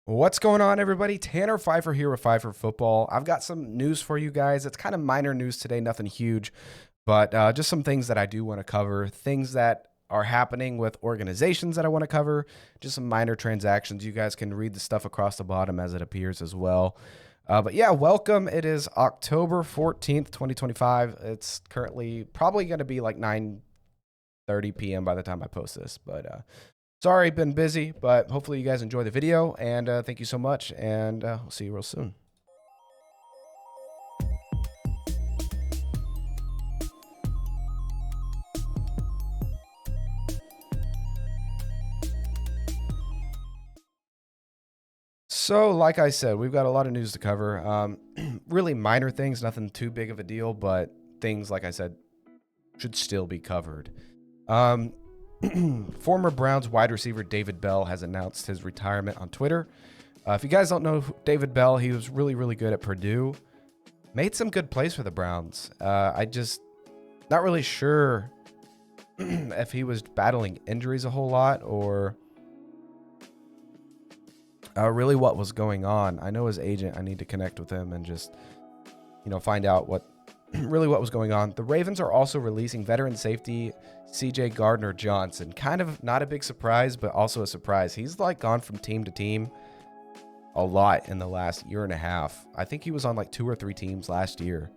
What's going on, everybody? Tanner Pfeiffer here with Pfeiffer Football. I've got some news for you guys. It's kind of minor news today, nothing huge, but just some things that I do want to cover, things that are happening with organizations that I want to cover, just some minor transactions. You guys can read the stuff across the bottom as it appears as well. But yeah, welcome. It is October 14th, 2025. It's currently probably going to be like 9:30 p.m. by the time I post this, but sorry, been busy, but hopefully you guys enjoy the video, and thank you so much, and we'll see you real soon. So, like I said, we've got a lot of news to cover. Really minor things, nothing too big of a deal, but things, like I said, should still be covered. Former Browns wide receiver David Bell has announced his retirement on Twitter. If you guys don't know David Bell, he was really, really good at Purdue. Made some good plays for the Browns. I just not really sure if he was battling injuries a whole lot or really what was going on. I know his agent. I need to connect with him and just, find out what was going on. The Ravens are also releasing veteran safety Gardner Johnson. Kind of not a big surprise, but also a surprise. He's like gone from team to team a lot in the last year and a half. I think he was on like 2 or 3 teams last year.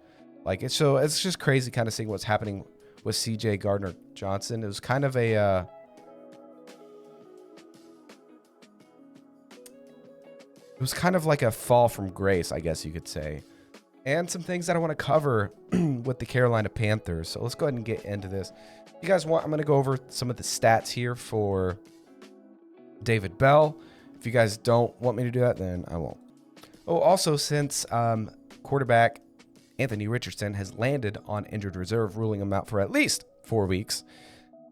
It's just crazy kind of seeing what's happening with Gardner Johnson. It was kind of a like a fall from grace, I guess you could say. And some things that I want to cover with the Carolina Panthers. So let's go ahead and get into this. If you guys want, I'm going to go over some of the stats here for David Bell. If you guys don't want me to do that, then I won't. Oh, also, since quarterback Anthony Richardson has landed on injured reserve, ruling him out for at least 4 weeks,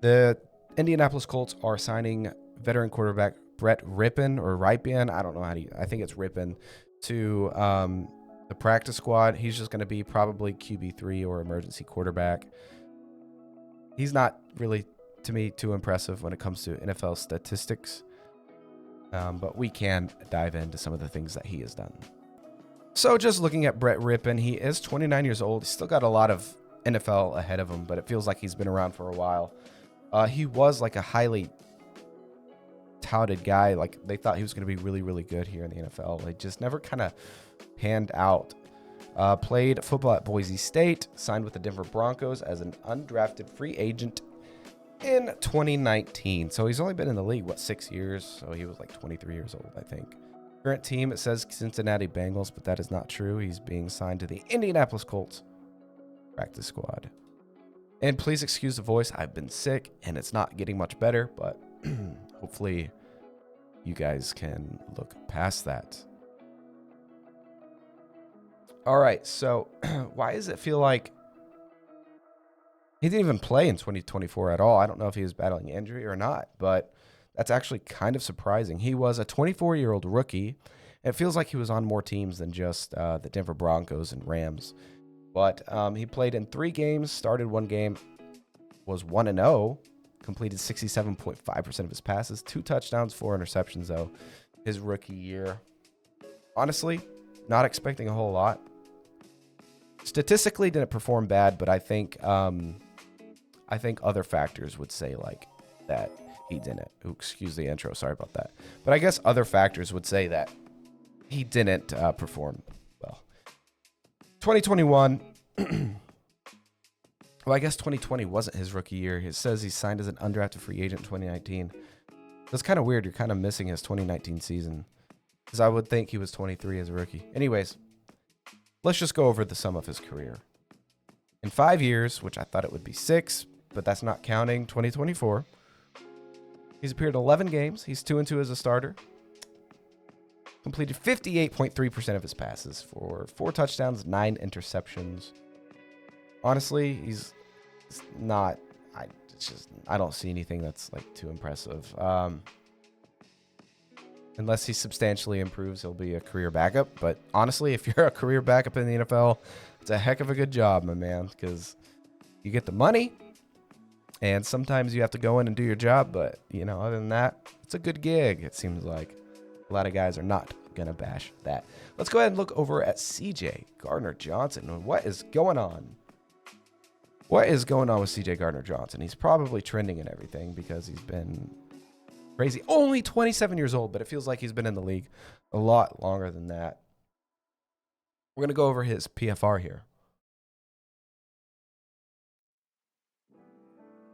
the Indianapolis Colts are signing veteran quarterback Brett Rypien, I don't know I think it's Rypien, to the practice squad. He's just going to be probably QB3 or emergency quarterback. He's not really, to me, too impressive when it comes to NFL statistics. But we can dive into some of the things that he has done. So just looking at Brett Rypien, he is 29 years old. He's still got a lot of NFL ahead of him, but it feels like he's been around for a while. He was like a highly touted guy. Like they thought he was going to be really, really good here in the NFL. They just never kind of panned out. Played football at Boise State, signed with the Denver Broncos as an undrafted free agent in 2019. So he's only been in the league, 6 years? So he was like 23 years old, I think. Current team, it says Cincinnati Bengals, but that is not true. He's being signed to the Indianapolis Colts practice squad. And please excuse the voice. I've been sick, and it's not getting much better, but hopefully you guys can look past that. All right, so why does it feel like he didn't even play in 2024 at all? I don't know if he was battling injury or not, but that's actually kind of surprising. He was a 24-year-old rookie. It feels like he was on more teams than just the Denver Broncos and Rams. But he played in 3 games, started 1 game, was 1-0, completed 67.5% of his passes, 2 touchdowns, 4 interceptions, though, his rookie year. Honestly, not expecting a whole lot. Statistically, didn't perform bad, but I think other factors would say like that he didn't. Ooh, excuse the intro, sorry about that. But I guess other factors would say that he didn't perform well. 2021. Well, I guess 2020 wasn't his rookie year. It says he signed as an undrafted free agent in 2019. That's kind of weird. You're kind of missing his 2019 season, because I would think he was 23 as a rookie. Anyways, let's just go over the sum of his career. In 5 years, which I thought it would be 6, but that's not counting 2024, he's appeared in 11 games. He's 2-2 as a starter. Completed 58.3% of his passes for 4 touchdowns, 9 interceptions. Honestly, he's not. I don't see anything that's like too impressive. Unless he substantially improves, he'll be a career backup. But honestly, if you're a career backup in the NFL, it's a heck of a good job, my man, because you get the money, and sometimes you have to go in and do your job. But, other than that, it's a good gig, it seems like. A lot of guys are not going to bash that. Let's go ahead and look over at CJ Gardner Johnson. What is going on? What is going on with CJ Gardner Johnson? He's probably trending and everything because he's been crazy. Only 27 years old, but it feels like he's been in the league a lot longer than that. We're going to go over his PFR here.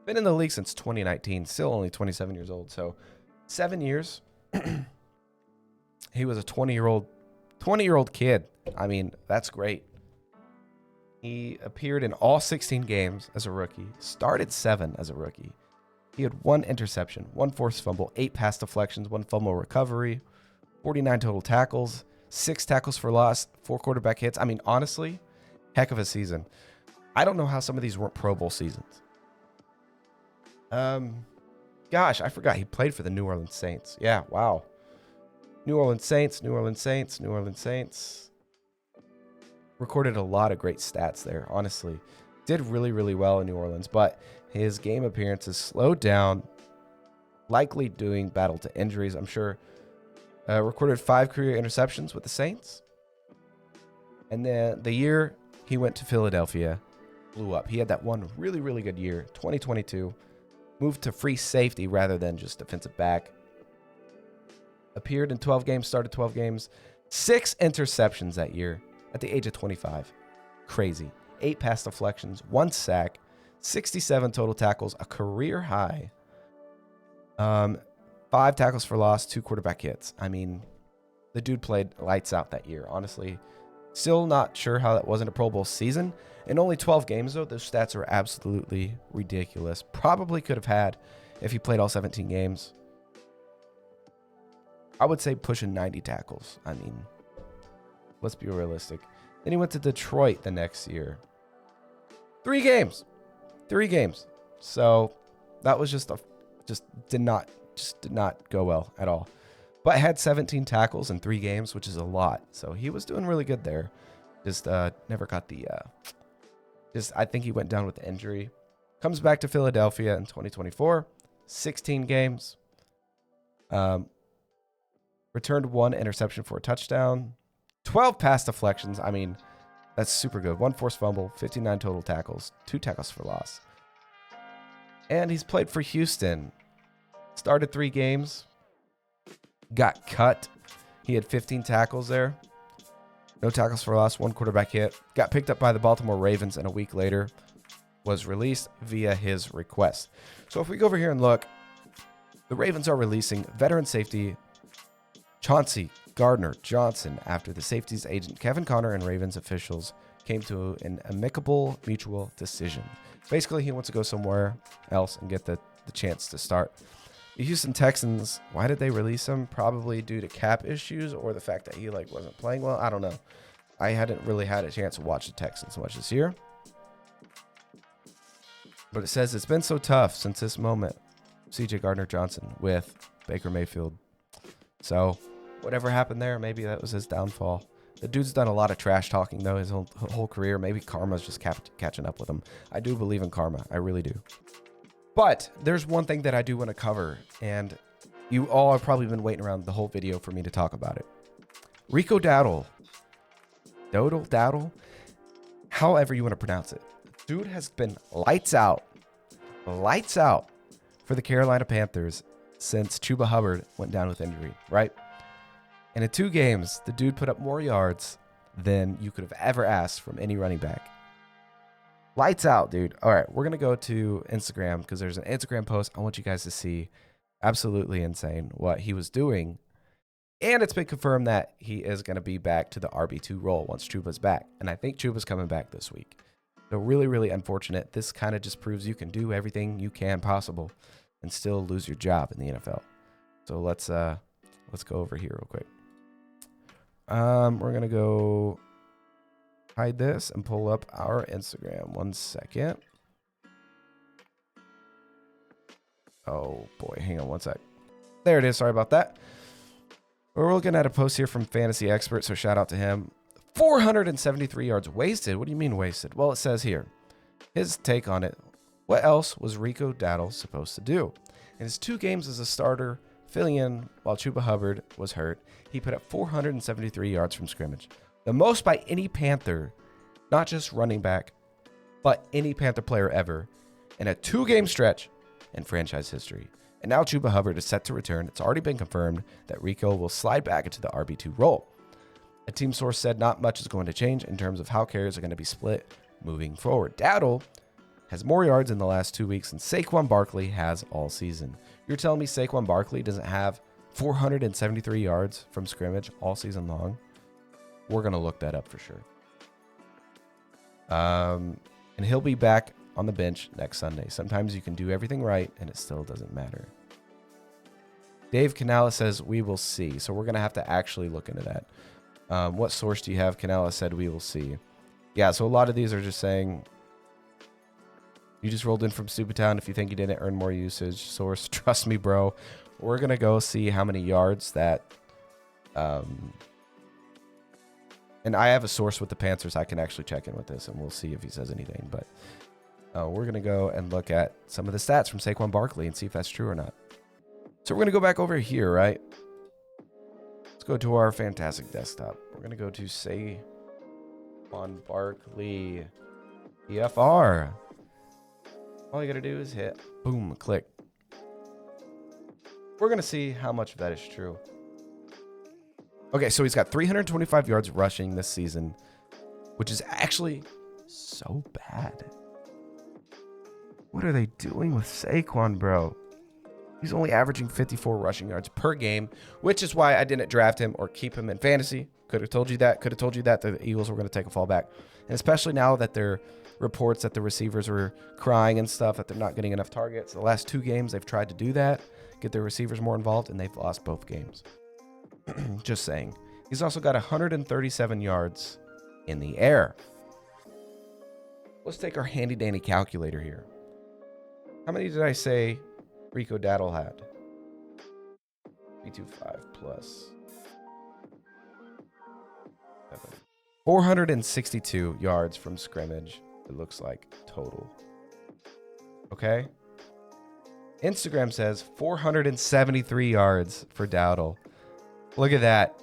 Been in the league since 2019, still only 27 years old. So 7 years. He was a 20-year-old kid. I mean, that's great. He appeared in all 16 games as a rookie, started 7 as a rookie. He had 1 interception, 1 forced fumble, 8 pass deflections, 1 fumble recovery, 49 total tackles, 6 tackles for loss, 4 quarterback hits. I mean, honestly, heck of a season. I don't know how some of these weren't Pro Bowl seasons. Gosh, I forgot he played for the New Orleans Saints. Yeah, wow. New Orleans Saints. Recorded a lot of great stats there, honestly. Did really, really well in New Orleans, but his game appearances slowed down, likely doing battle to injuries, I'm sure. Recorded 5 career interceptions with the Saints. And then the year he went to Philadelphia, blew up. He had that one really, really good year, 2022. Moved to free safety rather than just defensive back. Appeared in 12 games, started 12 games. 6 interceptions that year at the age of 25. Crazy. 8 pass deflections, 1 sack, 67 total tackles, a career high. 5 tackles for loss, 2 quarterback hits. I mean, the dude played lights out that year, honestly. Still not sure how that wasn't a Pro Bowl season. In only 12 games, though, those stats are absolutely ridiculous. Probably could have had if he played all 17 games. I would say pushing 90 tackles. I mean, let's be realistic. Then he went to Detroit the next year. 3 games. So that was just did not go well at all. But had 17 tackles in 3 games, which is a lot. So he was doing really good there. Just never got the I think he went down with the injury. Comes back to Philadelphia in 2024. 16 games. Returned 1 interception for a touchdown. 12 pass deflections. I mean, that's super good. 1 forced fumble, 59 total tackles, 2 tackles for loss. And he's played for Houston. Started 3 games. Got cut. He had 15 tackles there. No tackles for loss, 1 quarterback hit. Got picked up by the Baltimore Ravens, and a week later was released via his request. So if we go over here and look, the Ravens are releasing veteran safety Chauncey Gardner Johnson after the safeties agent Kevin Connor and Ravens officials came to an amicable mutual decision. Basically, he wants to go somewhere else and get the chance to start. The Houston Texans, why did they release him? Probably due to cap issues or the fact that he wasn't playing well. I don't know. I hadn't really had a chance to watch the Texans much this year. But it says it's been so tough since this moment. CJ Gardner Johnson with Baker Mayfield. So whatever happened there, maybe that was his downfall. The dude's done a lot of trash talking, though, his whole career. Maybe karma's just catching up with him. I do believe in karma. I really do. But there's one thing that I do want to cover, and you all have probably been waiting around the whole video for me to talk about it. Rico Dowdle. Dowdle, however you want to pronounce it. Dude has been lights out for the Carolina Panthers since Chuba Hubbard went down with injury, right? And in 2 games, the dude put up more yards than you could have ever asked from any running back. Lights out, dude. All right, we're going to go to Instagram because there's an Instagram post I want you guys to see. Absolutely insane what he was doing. And it's been confirmed that he is going to be back to the RB2 role once Chuba's back. And I think Chuba's coming back this week. So really, really unfortunate. This kind of just proves you can do everything you can possible and still lose your job in the NFL. So let's go over here real quick. We're going to go hide this and pull up our Instagram. 1 second. Oh boy, hang on 1 sec. There it is. Sorry about that. We're looking at a post here from Fantasy Expert, so shout out to him. 473 yards wasted. What do you mean wasted? Well, it says here, his take on it. What else was Rico Dowdle supposed to do? In his 2 games as a starter, filling in while Chuba Hubbard was hurt. He put up 473 yards from scrimmage, the most by any Panther, not just running back, but any Panther player ever, in a 2-game stretch in franchise history. And now Chuba Hubbard is set to return. It's already been confirmed that Rico will slide back into the RB2 role. A team source said not much is going to change in terms of how carries are going to be split moving forward. Dowdle has more yards in the last 2 weeks than Saquon Barkley has all season. You're telling me Saquon Barkley doesn't have 473 yards from scrimmage all season long? We're going to look that up for sure. And he'll be back on the bench next Sunday. Sometimes you can do everything right and it still doesn't matter. Dave Canala says we will see. So we're going to have to actually look into that. What source do you have? Canala said we will see. Yeah, so a lot of these are just saying you just rolled in from Stupidtown. If you think you didn't earn more usage, source, trust me, bro. We're going to go see how many yards that... and I have a source with the Panthers. I can actually check in with this, and we'll see if he says anything. But we're going to go and look at some of the stats from Saquon Barkley and see if that's true or not. So we're going to go back over here, right? Let's go to our fantastic desktop. We're going to go to Saquon Barkley PFR. All you got to do is hit, boom, click. We're going to see how much of that is true. Okay, so he's got 325 yards rushing this season, which is actually so bad. What are they doing with Saquon, bro? He's only averaging 54 rushing yards per game, which is why I didn't draft him or keep him in fantasy. Could have told you that. Could have told you that the Eagles were going to take a fall back. And especially now that there are reports that the receivers were crying and stuff, that they're not getting enough targets. The last 2 games, they've tried to do that, get their receivers more involved, and they've lost both games. Just saying. He's also got 137 yards in the air. Let's take our handy dandy calculator here. How many did I say Rico Dowdle had? 325 plus 7. 462 yards from scrimmage, it looks like, total. Okay? Instagram says 473 yards for Dowdle. Look at that.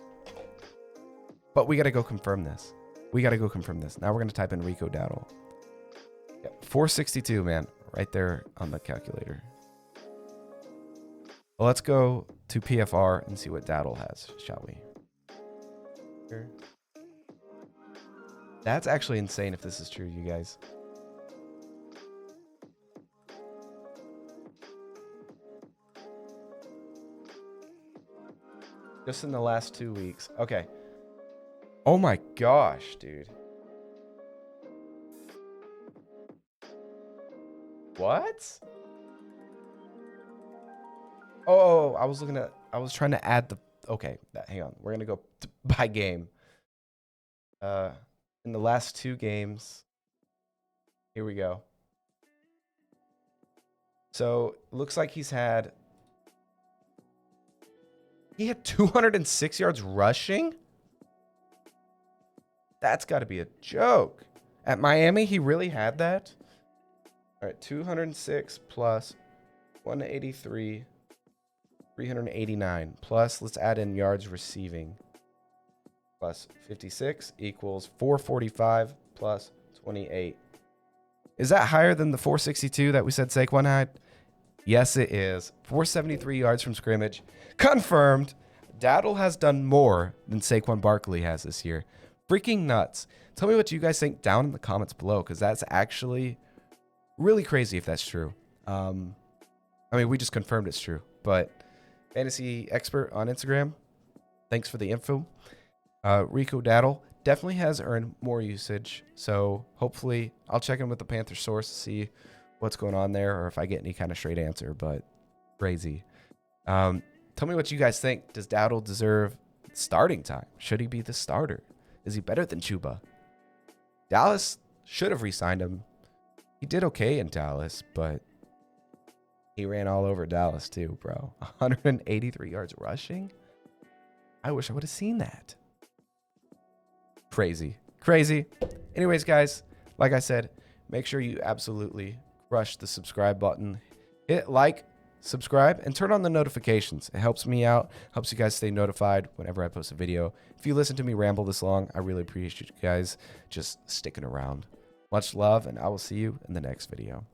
But we got to go confirm this. Now we're going to type in Rico Dowdle. Yep, 462, man. Right there on the calculator. Well, let's go to PFR and see what Dowdle has, shall we? Here. That's actually insane if this is true, you guys. Just in the last 2 weeks. Okay. Oh my gosh, dude. What? Oh, I was trying to add the, okay, hang on. We're going to go by game. In the last 2 games, here we go. So, looks like he had 206 yards rushing? That's got to be a joke. At Miami, he really had that? All right, 206 plus 183, 389. Plus, let's add in yards receiving. Plus 56 equals 445 plus 28. Is that higher than the 462 that we said Saquon had? Yes, it is. 473 yards from scrimmage. Confirmed. Dowdle has done more than Saquon Barkley has this year. Freaking nuts. Tell me what you guys think down in the comments below, because that's actually really crazy if that's true. I mean, we just confirmed it's true. But Fantasy Expert on Instagram, thanks for the info. Rico Dowdle definitely has earned more usage. So hopefully I'll check in with the Panther source to see what's going on there or if I get any kind of straight answer, but crazy. Tell me what you guys think. Does Dowdle deserve starting time? Should he be the starter? Is he better than Chuba? Dallas should have re-signed him. He did okay in Dallas, but he ran all over Dallas too, bro. 183 yards rushing? I wish I would have seen that. Crazy. Anyways, guys, like I said, make sure you absolutely crush the subscribe button. Hit like subscribe, and turn on the notifications. It helps me out, helps you guys stay notified whenever I post a video. If you listen to me ramble this long, I really appreciate you guys just sticking around. Much love, and I will see you in the next video.